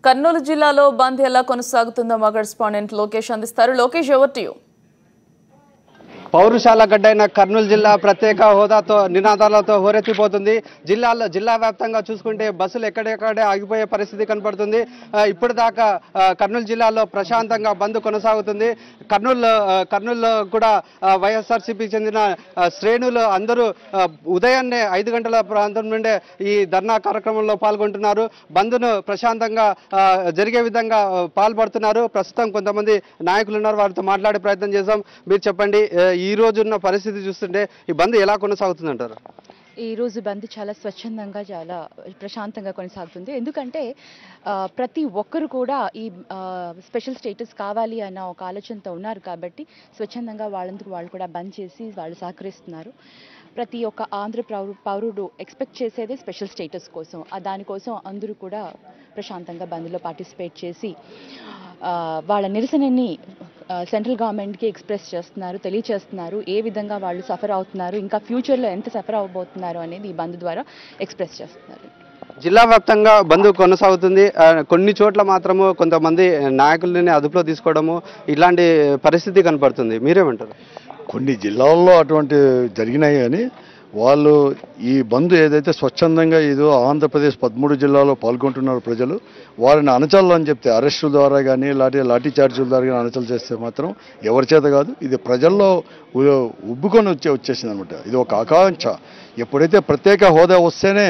కర్నూలు జిల్లాలో బంద్ ఎలా కొనసాగుతుందో మా కరెస్పాండెంట్ లోకేష్ అందిస్తారు. Lokesh, over to you. పౌరుషాల గడ్డైన కర్నూలు జిల్లా ప్రత్యేక హోదాతో నినాదాలతో హోరెత్తిపోతుంది. జిల్లా వ్యాప్తంగా చూసుకుంటే బస్సులు ఎక్కడెక్కడే ఆగిపోయే పరిస్థితి కనపడుతుంది. ఇప్పటిదాకా కర్నూలు జిల్లాలో ప్రశాంతంగా బంద్ కొనసాగుతుంది. కర్నూలులో కూడా వైఎస్ఆర్సీపీకి చెందిన శ్రేణులు అందరూ ఉదయాన్నే 5 గంటల ప్రాంతం నుండే ఈ ధర్నా కార్యక్రమంలో పాల్గొంటున్నారు. బంద్ను ప్రశాంతంగా జరిగే విధంగా పాల్పడుతున్నారు. ప్రస్తుతం కొంతమంది నాయకులు ఉన్నారు, వారితో మాట్లాడే ప్రయత్నం చేద్దాం. మీరు చెప్పండి, ఈ రోజున్న పరిస్థితి చూస్తుంటే ఈ బంద్ ఎలా కొనసాగుతుంది అంటారు? ఈ రోజు బంద్ చాలా స్వచ్ఛందంగా, చాలా ప్రశాంతంగా కొనసాగుతుంది. ఎందుకంటే ప్రతి ఒక్కరు కూడా ఈ స్పెషల్ స్టేటస్ కావాలి అన్న ఒక ఆలోచనతో ఉన్నారు కాబట్టి స్వచ్ఛందంగా వాళ్ళందుకు వాళ్ళు కూడా బంద్ చేసి వాళ్ళు సహకరిస్తున్నారు. ప్రతి ఒక్క ఆంధ్ర పౌరుడు ఎక్స్పెక్ట్ చేసేదే స్పెషల్ స్టేటస్ కోసం. దానికోసం అందరూ కూడా ప్రశాంతంగా బంద్లో పార్టిసిపేట్ చేసి వాళ్ళ నిరసనని సెంట్రల్ గవర్నమెంట్కి ఎక్స్ప్రెస్ చేస్తున్నారు, తెలియచేస్తున్నారు. ఏ విధంగా వాళ్ళు సఫర్ అవుతున్నారు, ఇంకా ఫ్యూచర్లో ఎంత సఫర్ అవ్వబోతున్నారు అనేది ఈ బంద్ ద్వారా ఎక్స్ప్రెస్ చేస్తున్నారు. జిల్లా వ్యాప్తంగా బంద్ కొనసాగుతుంది. కొన్ని చోట్ల మాత్రము కొంతమంది నాయకులని అదుపులో తీసుకోవడము ఇలాంటి పరిస్థితి కనపడుతుంది. మీరేమంటారు? కొన్ని జిల్లాల్లో అటువంటి జరిగినాయి కానీ వాళ్ళు ఈ బంద్ ఏదైతే స్వచ్ఛందంగా ఏదో ఆంధ్రప్రదేశ్ 13 జిల్లాలో పాల్గొంటున్నారు ప్రజలు, వారిని అణచాలని చెప్తే అరెస్టుల ద్వారా కానీ లాఠీ చార్జీల ద్వారా కానీ అణచలు చేస్తే మాత్రం ఎవరి చేత కాదు. ఇది ప్రజల్లో ఉబ్బుకొని వచ్చేసింది అనమాట. ఇది ఒక ఆకాంక్ష. ఎప్పుడైతే ప్రత్యేక హోదా వస్తేనే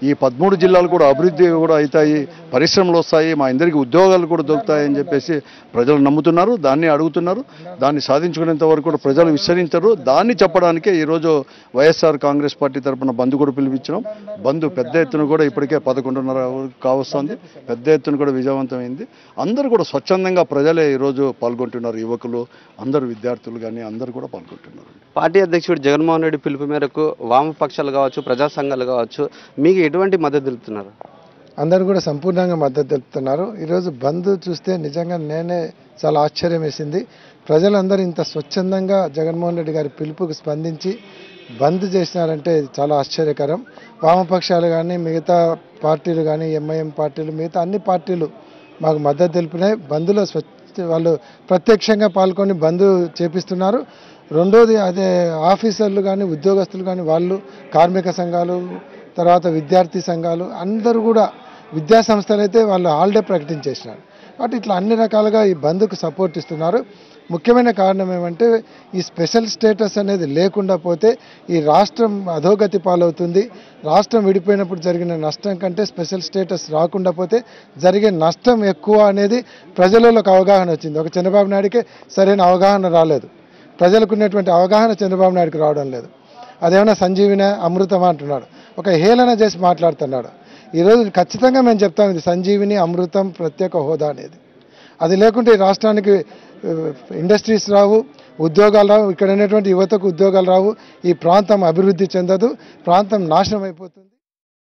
ఈ 13 జిల్లాలు కూడా అభివృద్ధి కూడా అవుతాయి, పరిశ్రమలు వస్తాయి, మా అందరికీ ఉద్యోగాలు కూడా దొరుకుతాయని చెప్పేసి ప్రజలు నమ్ముతున్నారు, దాన్ని అడుగుతున్నారు. దాన్ని సాధించుకునేంత వరకు కూడా ప్రజలు విస్తరించరు. దాన్ని చెప్పడానికే ఈరోజు వైఎస్ఆర్ కాంగ్రెస్ పార్టీ తరఫున బంద్ కూడా పిలిపించినాం. బంద్ పెద్ద ఎత్తున కూడా ఇప్పటికే 11:30 కావస్తుంది. పెద్ద ఎత్తున కూడా విజయవంతమైంది. అందరూ కూడా స్వచ్ఛందంగా ప్రజలే ఈరోజు పాల్గొంటున్నారు. యువకులు అందరూ, విద్యార్థులు కానీ అందరూ కూడా పాల్గొంటున్నారు. పార్టీ అధ్యక్షుడు జగన్మోహన్ రెడ్డి పిలుపు మేరకు వామపక్షాలు కావచ్చు, ప్రజా సంఘాలు కావచ్చు, మీకు ఎటువంటి మద్దతు తెలుపుతున్నారు? అందరూ కూడా సంపూర్ణంగా మద్దతు తెలుపుతున్నారు. ఈరోజు బంద్ చూస్తే నిజంగా నేనే చాలా ఆశ్చర్యం వేసింది. ప్రజలందరూ ఇంత స్వచ్ఛందంగా జగన్మోహన్ రెడ్డి గారి పిలుపుకు స్పందించి బంద్ చేసినారంటే చాలా ఆశ్చర్యకరం. వామపక్షాలు కానీ, మిగతా పార్టీలు కానీ, ఎంఐఎం పార్టీలు, మిగతా అన్ని పార్టీలు మాకు మద్దతు తెలిపినాయి. బంద్లో వాళ్ళు ప్రత్యక్షంగా పాల్గొని బంద్ చేపిస్తున్నారు. రెండోది అదే ఆఫీసర్లు కానీ, ఉద్యోగస్తులు కానీ, వాళ్ళు కార్మిక సంఘాలు, తర్వాత విద్యార్థి సంఘాలు అందరూ కూడా, విద్యా సంస్థలు అయితే వాళ్ళు హాలిడే ప్రకటించేసినారు. కాబట్టి ఇట్లా అన్ని రకాలుగా ఈ బంద్కు సపోర్ట్ ఇస్తున్నారు. ముఖ్యమైన కారణం ఏమంటే ఈ స్పెషల్ స్టేటస్ అనేది లేకుండా పోతే ఈ రాష్ట్రం అధోగతి పాలవుతుంది. రాష్ట్రం విడిపోయినప్పుడు జరిగిన నష్టం కంటే స్పెషల్ స్టేటస్ రాకుండా పోతే జరిగే నష్టం ఎక్కువ అనేది ప్రజలలో ఒక అవగాహన వచ్చింది. ఒక చంద్రబాబు నాయుడికే సరైన అవగాహన రాలేదు. ప్రజలకు ఉన్నటువంటి అవగాహన చంద్రబాబు నాయుడికి రావడం లేదు. అదేమన్నా సంజీవిని అమృతం అంటున్నాడు, ఒక హేళన చేసి మాట్లాడుతున్నాడు. ఈరోజు ఖచ్చితంగా మేము చెప్తాం, ఇది సంజీవిని అమృతం ప్రత్యేక హోదా అనేది. అది లేకుంటే ఈ రాష్ట్రానికి ఇండస్ట్రీస్ రావు, ఉద్యోగాలు రావు, ఇక్కడ ఉన్నటువంటి యువతకు ఉద్యోగాలు రావు, ఈ ప్రాంతం అభివృద్ధి చెందదు, ప్రాంతం నాశనం అయిపోతుంది.